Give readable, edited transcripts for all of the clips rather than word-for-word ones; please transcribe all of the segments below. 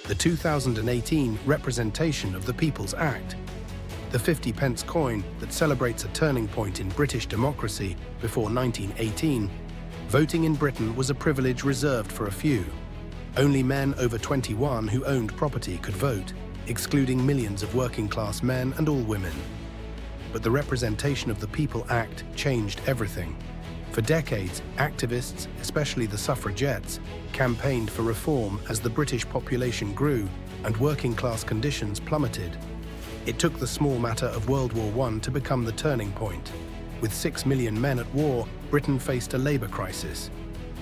the 2018 representation of the People's Act. The 50-pence coin that celebrates a turning point in British democracy before 1918, voting in Britain was a privilege reserved for a few. Only men over 21 who owned property could vote, excluding millions of working-class men and all women. But the representation of the People Act changed everything. For decades, activists, especially the suffragettes, campaigned for reform as the British population grew and working-class conditions plummeted. It took the small matter of World War I to become the turning point. With 6 million men at war, Britain faced a labour crisis.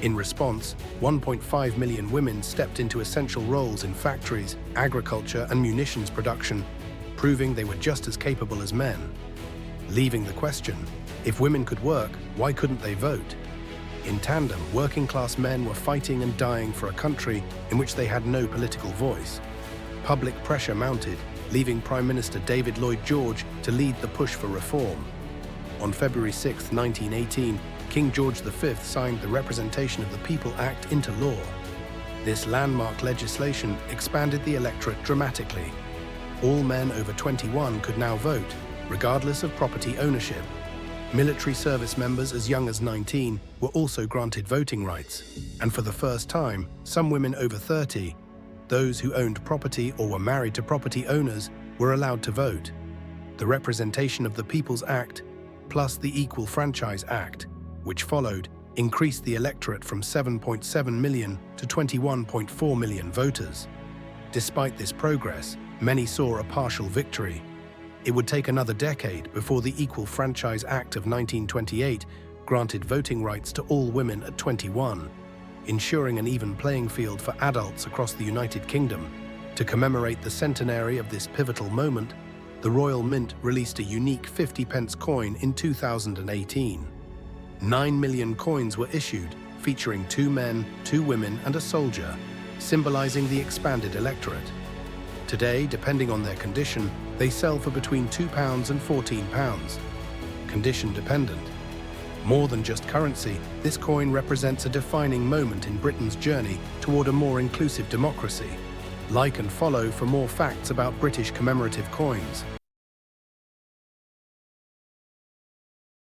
In response, 1.5 million women stepped into essential roles in factories, agriculture and munitions production, proving they were just as capable as men. Leaving the question, if women could work, why couldn't they vote? In tandem, working-class men were fighting and dying for a country in which they had no political voice. Public pressure mounted, leaving Prime Minister David Lloyd George to lead the push for reform. On February 6, 1918, King George V signed the Representation of the People Act into law. This landmark legislation expanded the electorate dramatically. All men over 21 could now vote, regardless of property ownership. Military service members as young as 19 were also granted voting rights, and for the first time, some women over 30, those who owned property or were married to property owners, were allowed to vote. The Representation of the People's Act, plus the Equal Franchise Act, which followed, increased the electorate from 7.7 million to 21.4 million voters. Despite this progress, many saw a partial victory. It would take another decade before the Equal Franchise Act of 1928 granted voting rights to all women at 21, ensuring an even playing field for adults across the United Kingdom. To commemorate the centenary of this pivotal moment, the Royal Mint released a unique 50-pence coin in 2018. 9 million coins were issued, featuring 2 men, 2 women and a soldier, symbolizing the expanded electorate. Today, depending on their condition, they sell for between £2 and £14, condition dependent. More than just currency, this coin represents a defining moment in Britain's journey toward a more inclusive democracy. Like and follow for more facts about British commemorative coins.